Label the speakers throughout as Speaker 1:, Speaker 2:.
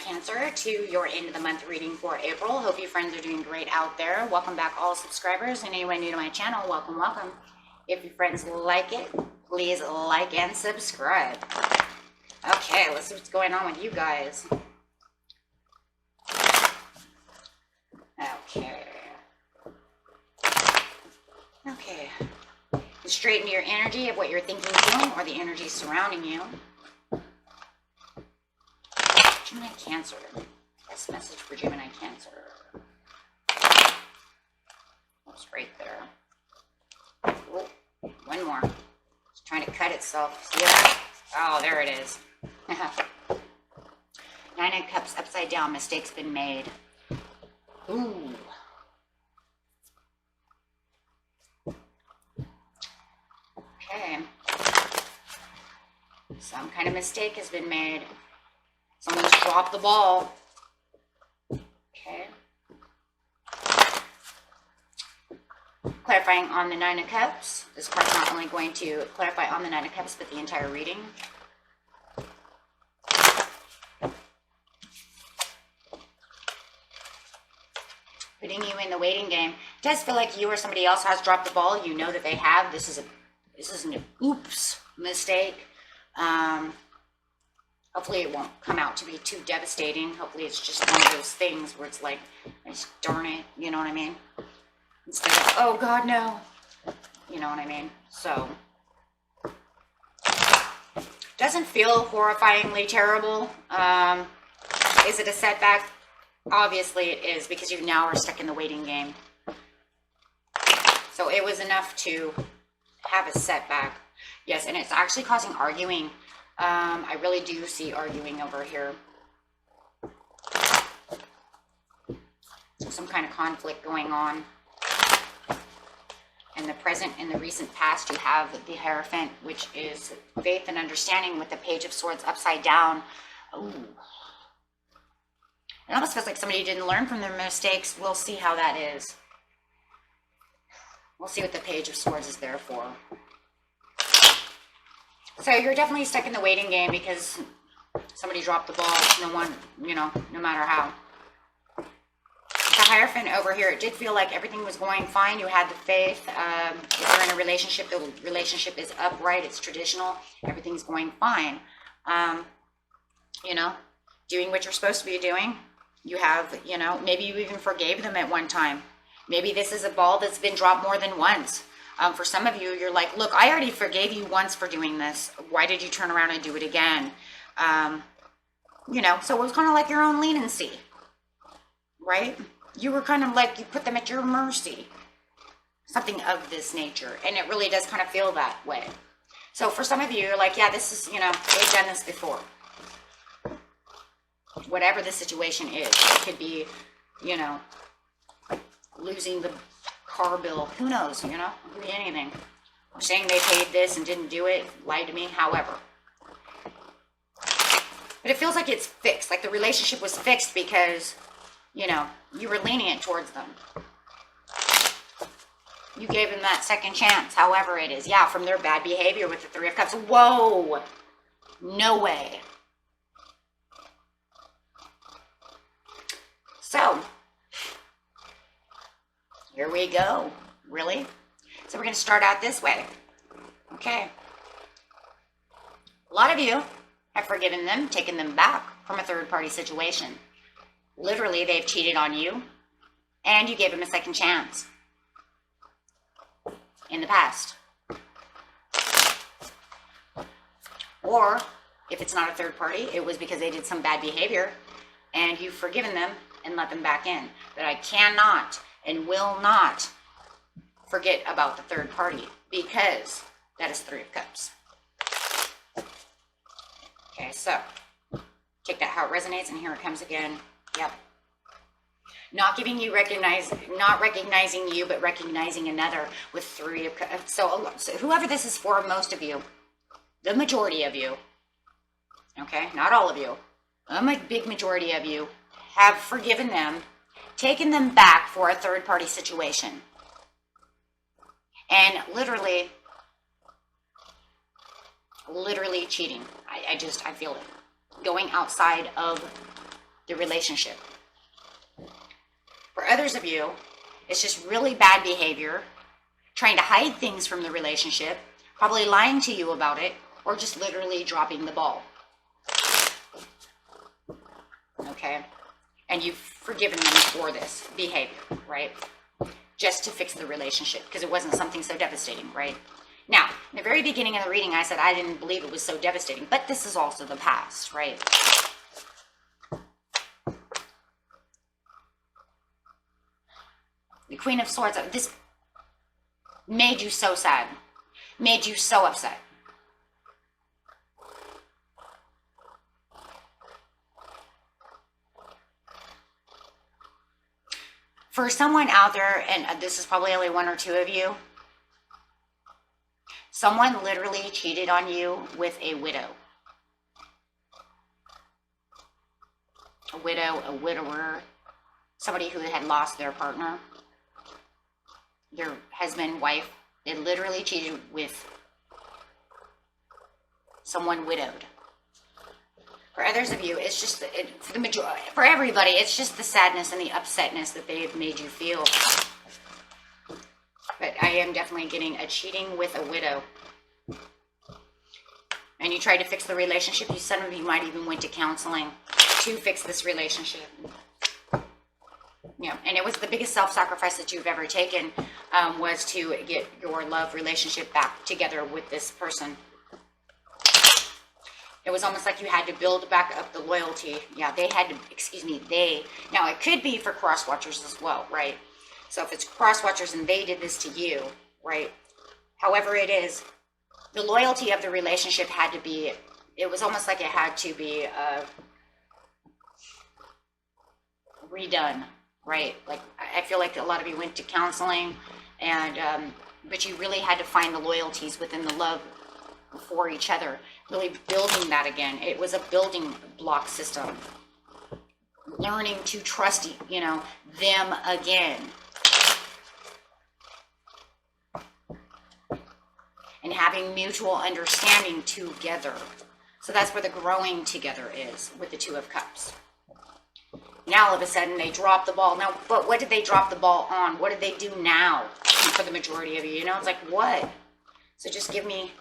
Speaker 1: Cancer, to your end of the month reading for April. Hope you friends are doing great out there. Welcome back, all subscribers, and anyone new to my channel, welcome, welcome. If your friends like it, please like and subscribe. Okay, let's see what's going on with you guys. Okay. Straighten your energy of what you're thinking, feeling, or the energy surrounding you. Gemini Cancer. Best message for Gemini Cancer. That's right there. Oh, one more. It's trying to cut itself. See that? Oh, there it is. Nine of Cups upside down. Mistakes been made. Ooh. Okay. Some kind of mistake has been made. Someone's dropped the ball. Okay. Clarifying on the Nine of Cups. This card's not only going to clarify on the Nine of Cups, but the entire reading. Putting you in the waiting game. It does feel like you or somebody else has dropped the ball. You know that they have. This is an oops mistake. Hopefully it won't come out to be too devastating. Hopefully it's just one of those things where it's like, darn it, you know what I mean? Instead of, oh God, no. You know what I mean? So, doesn't feel horrifyingly terrible. Is it a setback? Obviously it is, because you now are stuck in the waiting game. So it was enough to have a setback. Yes, and it's actually causing arguing. I really do see arguing over here. Some kind of conflict going on. In the present, in the recent past, you have the Hierophant, which is faith and understanding, with the Page of Swords upside down. Ooh. It almost feels like somebody didn't learn from their mistakes. We'll see how that is. We'll see what the Page of Swords is there for. So you're definitely stuck in the waiting game because somebody dropped the ball. No one, you know, no matter how. The Hierophant over here, it did feel like everything was going fine. You had the faith. If you're in a relationship, the relationship is upright. It's traditional. Everything's going fine. You know, doing what you're supposed to be doing. You have, you know, maybe you even forgave them at one time. Maybe this is a ball that's been dropped more than once. For some of you, you're like, look, I already forgave you once for doing this. Why did you turn around and do it again? You know, so it was kind of like your own leniency, right? You were kind of like, you put them at your mercy. Something of this nature. And it really does kind of feel that way. So for some of you, you're like, yeah, this is, you know, they've done this before. Whatever the situation is. It could be, you know, losing the car bill, who knows, you know, it could be anything. Or saying they paid this and didn't do it, lied to me, however. But it feels like it's fixed, like the relationship was fixed because, you know, you were lenient towards them. You gave them that second chance, however it is. Yeah, from their bad behavior with the Three of Cups. Whoa! No way. So, here we go. Really? So we're going to start out this way. Okay. A lot of you have forgiven them, taken them back from a third-party situation. Literally, they've cheated on you, and you gave them a second chance in the past. Or, if it's not a third party, it was because they did some bad behavior, and you've forgiven them and let them back in. But I cannot and will not forget about the third party, because that is Three of Cups. Okay, so take that how it resonates, and here it comes again. Yep. Not giving you not recognizing you, but recognizing another with Three of Cups. So whoever this is for, most of you, the majority of you, okay, not all of you, a big majority of you have forgiven them, taken them back for a third-party situation. And literally cheating. I feel it. Going outside of the relationship. For others of you, it's just really bad behavior, trying to hide things from the relationship, probably lying to you about it, or just literally dropping the ball. Okay? And you've forgiven them for this behavior, right? Just to fix the relationship, because it wasn't something so devastating, right? Now, in the very beginning of the reading, I said I didn't believe it was so devastating, but this is also the past, right? The Queen of Swords, this made you so sad, made you so upset. For someone out there, and this is probably only one or two of you, someone literally cheated on you with a widow. A widow, a widower, somebody who had lost their partner, their husband, wife. They literally cheated with someone widowed. For others of you, it's just, for the majority, for everybody, it's just the sadness and the upsetness that they've made you feel. But I am definitely getting a cheating with a widow. And you tried to fix the relationship. Some of you might even went to counseling to fix this relationship. Yeah, and it was the biggest self-sacrifice that you've ever taken, was to get your love relationship back together with this person. It was almost like you had to build back up the loyalty. Yeah, they had to, excuse me, they. Now, it could be for cross-watchers as well, right? So if it's cross-watchers and they did this to you, right? However it is, the loyalty of the relationship had to be, it was almost like it had to be redone, right? Like, I feel like a lot of you went to counseling, and but you really had to find the loyalties within the love for each other, really building that again. It was a building block system, learning to trust, you know, them again, and having mutual understanding together. So that's where the growing together is with the Two of Cups. Now all of a sudden they drop the ball. Now, but what did they drop the ball on? What did they do now? For the majority of you, you know, it's like, what? So just give me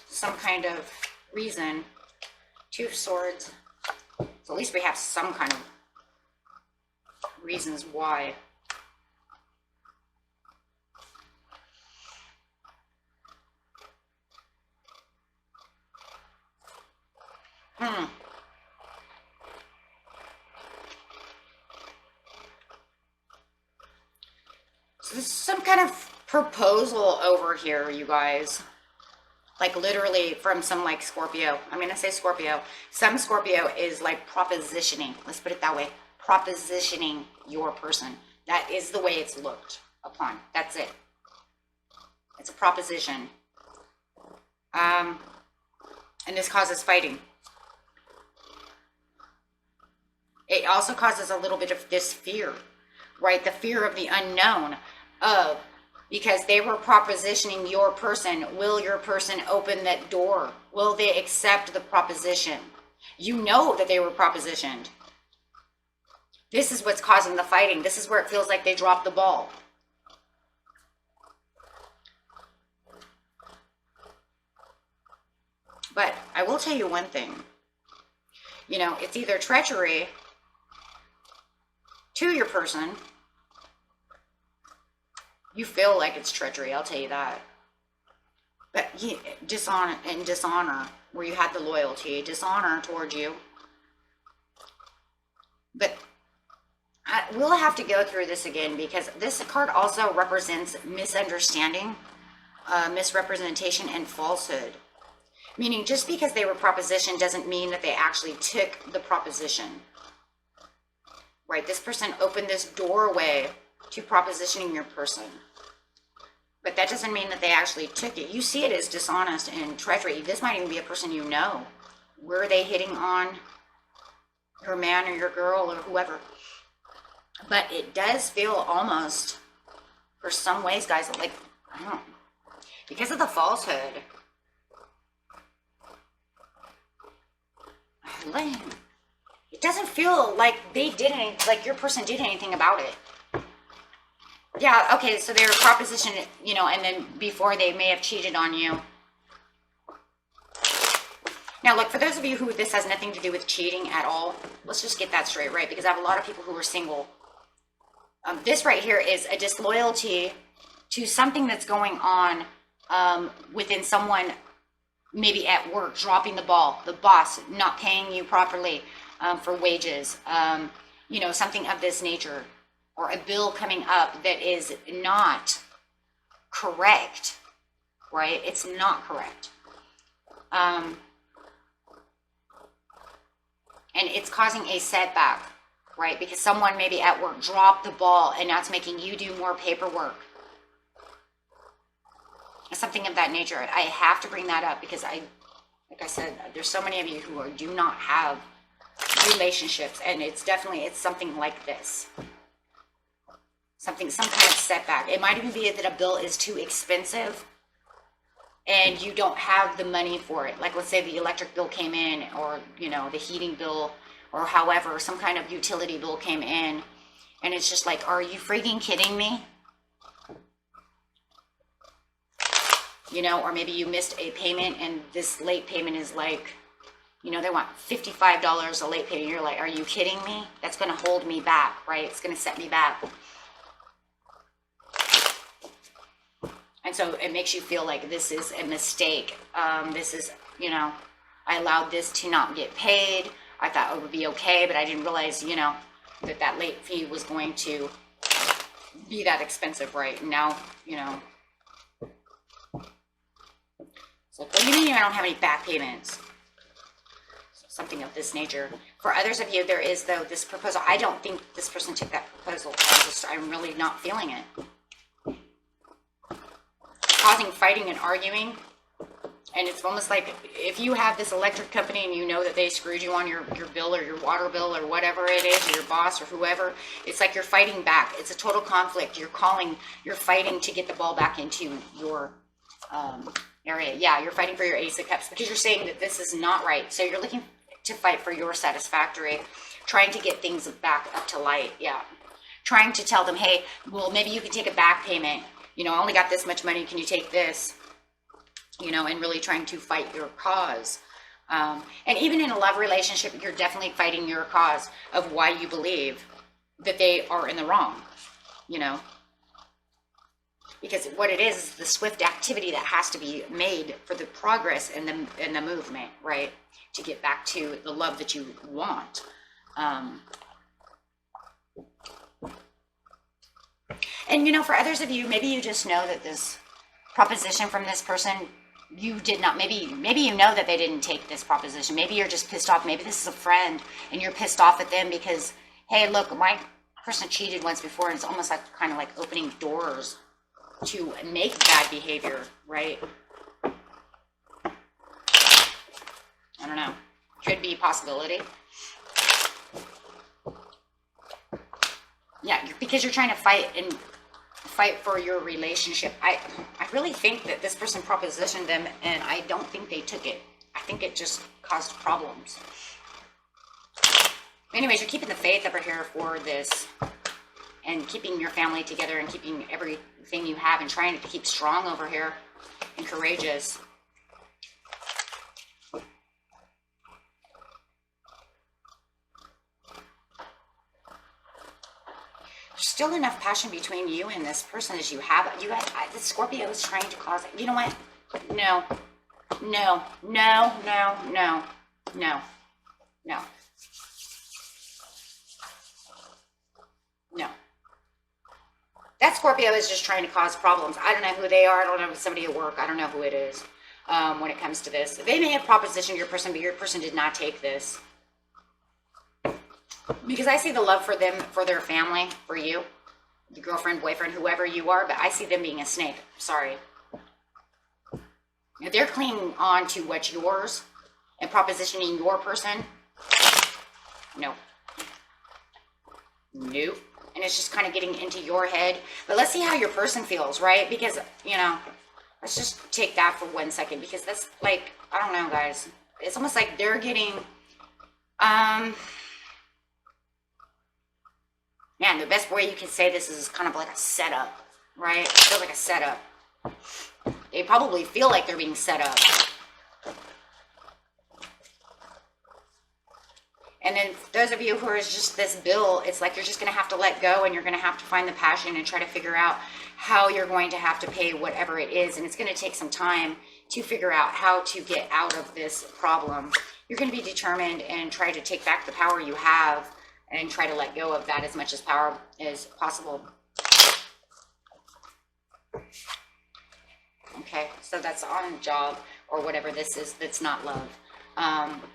Speaker 1: some kind of reason. Two of Swords. So at least we have some kind of reasons why. So this is some kind of proposal over here, you guys. Like literally from some like Scorpio. I'm going to say Scorpio. Some Scorpio is like propositioning. Let's put it that way. Propositioning your person. That is the way it's looked upon. That's it. It's a proposition. And this causes fighting. It also causes a little bit of this fear, right? The fear of the unknown, because they were propositioning your person. Will your person open that door? Will they accept the proposition? You know that they were propositioned. This is what's causing the fighting. This is where it feels like they dropped the ball. But I will tell you one thing. You know, it's either treachery to your person. You feel like it's treachery, I'll tell you that. But dishonor, where you had the loyalty, dishonor towards you. But we'll have to go through this again, because this card also represents misunderstanding, misrepresentation, and falsehood. Meaning just because they were propositioned doesn't mean that they actually took the proposition. Right? This person opened this doorway to propositioning your person. But that doesn't mean that they actually took it. You see it as dishonest and treachery. This might even be a person you know. Were they hitting on your man or your girl or whoever? But it does feel almost, for some ways, guys, like, I don't know, because of the falsehood. doesn't feel like they did any, like your person did anything about it. Yeah, okay, so they were propositioned, you know, and then before they may have cheated on you. Now, look, for those of you who this has nothing to do with cheating at all, let's just get that straight, right? Because I have a lot of people who are single. This right here is a disloyalty to something that's going on within someone, maybe at work, dropping the ball, the boss not paying you properly for wages, you know, something of this nature, or a bill coming up that is not correct, right? It's not correct. And it's causing a setback, right? Because someone maybe at work dropped the ball and now it's making you do more paperwork. Something of that nature. I have to bring that up because like I said, there's so many of you who do not have relationships, and it's something like this. Some kind of setback. It might even be that a bill is too expensive and you don't have the money for it. Like, let's say the electric bill came in, or, you know, the heating bill, or however, some kind of utility bill came in, and it's just like, are you freaking kidding me? You know, or maybe you missed a payment and this late payment is like, you know, they want $55 a late payment. You're like, are you kidding me? That's going to hold me back, right? It's going to set me back. And so it makes you feel like this is a mistake. This is, you know, I allowed this to not get paid. I thought it would be okay, but I didn't realize, you know, that late fee was going to be that expensive, right? And now, you know. So what do you mean I don't have any back payments? Something of this nature. For others of you, there is, though, this proposal. I don't think this person took that proposal. I'm really not feeling it. Causing fighting and arguing. And it's almost like if you have this electric company and you know that they screwed you on your bill or your water bill or whatever it is, or your boss or whoever, it's like you're fighting back. It's a total conflict. You're fighting to get the ball back into your area. Yeah, you're fighting for your Ace of Cups because you're saying that this is not right. So you're looking to fight for your satisfactory, trying to get things back up to light. Yeah. Trying to tell them, hey, well, maybe you can take a back payment. You know, I only got this much money. Can you take this? You know, and really trying to fight your cause. And even in a love relationship, you're definitely fighting your cause of why you believe that they are in the wrong, you know. Because what it is the swift activity that has to be made for the progress and the movement, right? To get back to the love that you want. And, you know, for others of you, maybe you just know that this proposition from this person, you did not, maybe you know that they didn't take this proposition. Maybe you're just pissed off. Maybe this is a friend and you're pissed off at them because, hey, look, my person cheated once before, and it's almost like kind of like opening doors to make bad behavior, right? I don't know. Could be a possibility. Yeah, because you're trying to fight for your relationship. I really think that this person propositioned them, and I don't think they took it. I think it just caused problems. Anyways, you're keeping the faith over here for this, and keeping your family together, and keeping everything you have, and trying to keep strong over here and courageous. There's still enough passion between you and this person as you have. You guys, the Scorpio is trying to cause it. You know what? No. No. No. No. No. No. No. No. That Scorpio is just trying to cause problems. I don't know who they are. I don't know if it's somebody at work. I don't know who it is when it comes to this. They may have propositioned your person, but your person did not take this. Because I see the love for them, for their family, for you, the girlfriend, boyfriend, whoever you are, but I see them being a snake. Sorry. If they're clinging on to what's yours and propositioning your person, no. Nope. And it's just kind of getting into your head. But let's see how your person feels, right? Because, you know, let's just take that for 1 second. Because that's like, I don't know, guys. It's almost like they're getting, Man, the best way you can say this is kind of like a setup, right? It feels like a setup. They probably feel like they're being set up. And then those of you who are just this bill, it's like you're just going to have to let go, and you're going to have to find the passion and try to figure out how you're going to have to pay whatever it is. And it's going to take some time to figure out how to get out of this problem. You're going to be determined and try to take back the power you have and try to let go of that as much as power as possible. Okay, so that's on job or whatever this is that's not love.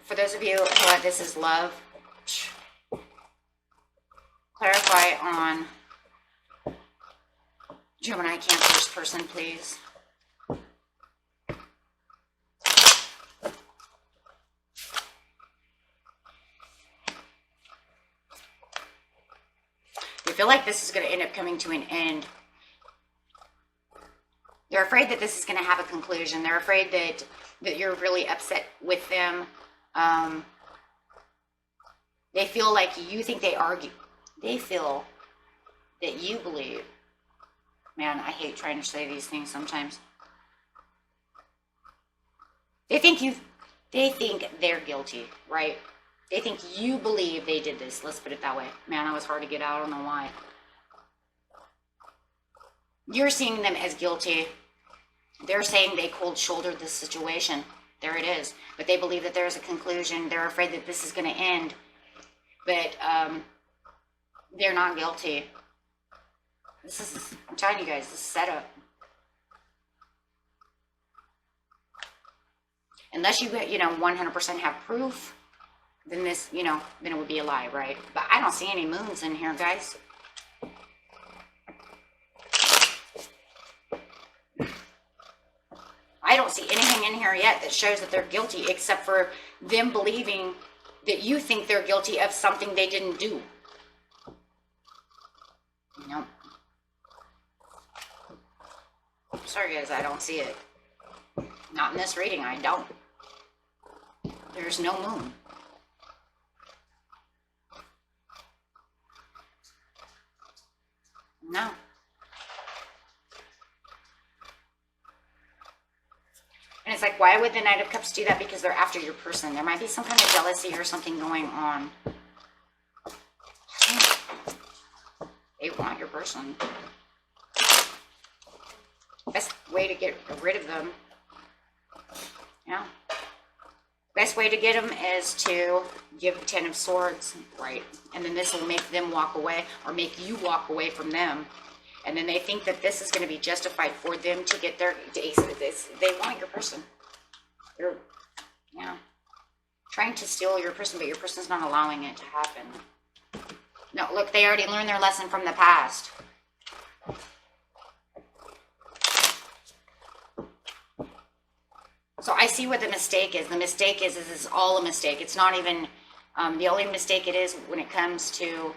Speaker 1: For those of you who this is love, clarify on Gemini, Cancer's person, please. They feel like this is going to end up coming to an end. They're afraid that this is going to have a conclusion. They're afraid that you're really upset with them. They feel like you think they argue. They feel that you believe. Man, I hate trying to say these things sometimes. They think they're guilty, right? They think you believe they did this. Let's put it that way. Man, that was hard to get out. I don't know why. You're seeing them as guilty. They're saying they cold-shouldered this situation. There it is. But they believe that there's a conclusion. They're afraid that this is going to end. But they're not guilty. This is, I'm telling you guys, this is setup. Unless you 100% have proof, then this, then it would be a lie, right? But I don't see any moons in here, guys. I don't see anything in here yet that shows that they're guilty, except for them believing that you think they're guilty of something they didn't do. Nope. Sorry, guys, I don't see it. Not in this reading, I don't. There's no moon. No. And it's like, why would the Knight of Cups do that? Because they're after your person. There might be some kind of jealousy or something going on. They want your person. Best way to get rid of them. Yeah. Best way to get them is to give the 10 of Swords, right? And then this will make them walk away, or make you walk away from them. And then they think that this is going to be justified for them to get their ace of this. They want your person. They're, trying to steal your person, but your person's not allowing it to happen. No, look, they already learned their lesson from the past. So I see what the mistake is. The mistake is it's all a mistake. It's not even, the only mistake it is when it comes to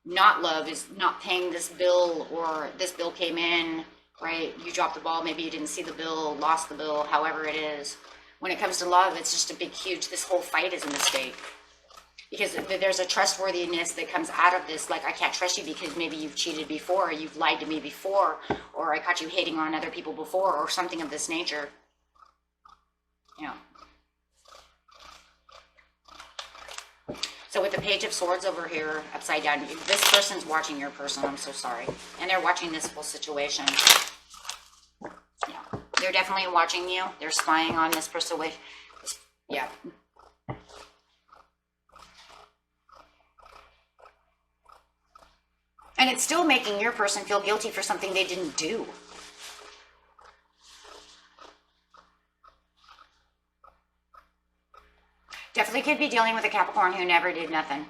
Speaker 1: not love is not paying this bill, or this bill came in, right? You dropped the ball, maybe you didn't see the bill, lost the bill, however it is. When it comes to love, it's just a big, huge, this whole fight is a mistake. Because there's a trustworthiness that comes out of this, like, I can't trust you because maybe you've cheated before, or you've lied to me before, or I caught you hating on other people before, or something of this nature. So with the Page of Swords over here, upside down, this person's watching your person, I'm so sorry. And they're watching this whole situation. Yeah, they're definitely watching you. They're spying on this person with, yeah. And it's still making your person feel guilty for something they didn't do. Definitely could be dealing with a Capricorn who never did nothing.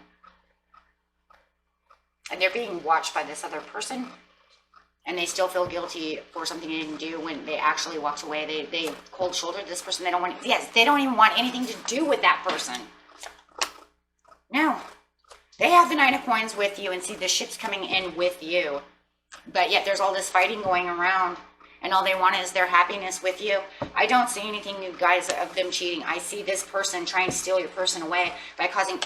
Speaker 1: And they're being watched by this other person. And they still feel guilty for something they didn't do when they actually walked away. They cold-shouldered this person. They don't want, yes, they don't even want anything to do with that person. No. They have the Nine of Coins with you and see the ships coming in with you. But yet there's all this fighting going around. And all they want is their happiness with you. I don't see anything, you guys, of them cheating. I see this person trying to steal your person away by causing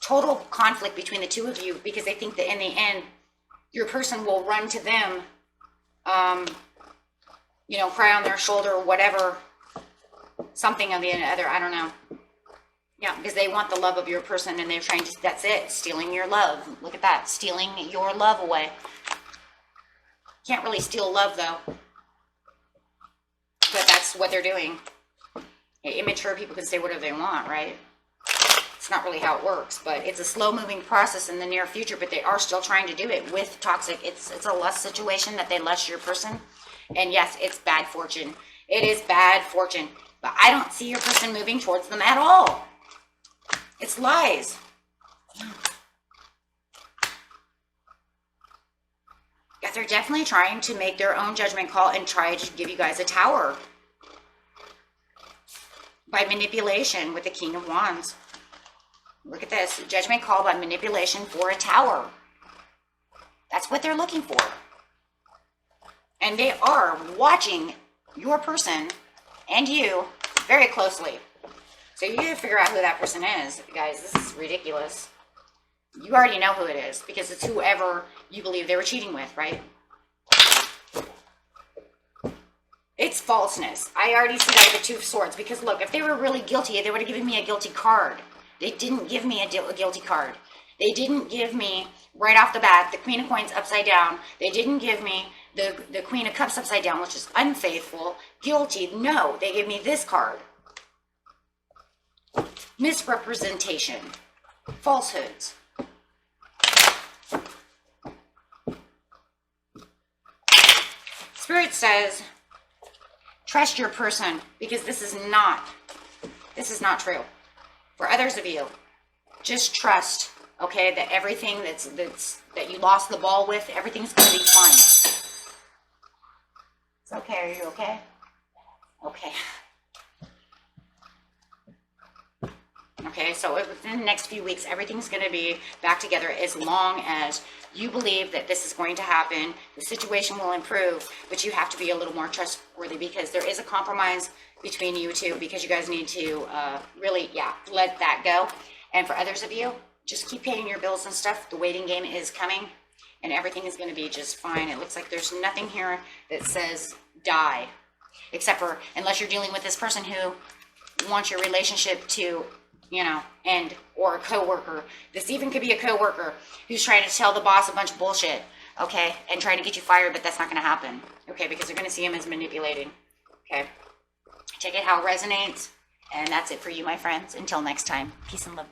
Speaker 1: total conflict between the two of you because they think that in the end, your person will run to them, you know, cry on their shoulder or whatever, something of the other, I don't know. Yeah, because they want the love of your person and they're trying to, that's it, stealing your love. Look at that, stealing your love away. Can't really steal love though. But that's what they're doing. Immature people can say whatever they want, right? It's not really how it works, but it's a slow-moving process in the near future, but they are still trying to do it with toxic. It's a lust situation that they lust your person. And yes, it's bad fortune. It is bad fortune. But I don't see your person moving towards them at all. It's lies. Yeah, they're definitely trying to make their own judgment call and try to give you guys a tower. By manipulation with the King of Wands. Look at this. Judgment call by manipulation for a tower. That's what they're looking for. And they are watching your person and you very closely. So you need to figure out who that person is. Guys, this is ridiculous. You already know who it is because it's whoever you believe they were cheating with, right? It's falseness. I already see that with the Two of Swords because look, if they were really guilty, they would have given me a guilty card. They didn't give me a guilty card. They didn't give me, right off the bat, the Queen of Coins upside down. They didn't give me the Queen of Cups upside down, which is unfaithful, guilty. No, they gave me this card. Misrepresentation. Falsehoods. Spirit says, trust your person because this is not true. For others of you, just trust, okay, that everything that you lost the ball with, everything's going to be fine. It's okay. Are you okay? Okay. Okay, so within the next few weeks, everything's going to be back together as long as you believe that this is going to happen. The situation will improve, but you have to be a little more trustworthy because there is a compromise between you two because you guys need to really, let that go. And for others of you, just keep paying your bills and stuff. The waiting game is coming and everything is going to be just fine. It looks like there's nothing here that says die, except for unless you're dealing with this person who wants your relationship to end, or a coworker. This even could be a coworker who's trying to tell the boss a bunch of bullshit, okay, and trying to get you fired, but that's not going to happen, okay, because they're going to see him as manipulating, okay. Take it how it resonates, and that's it for you, my friends. Until next time, peace and love.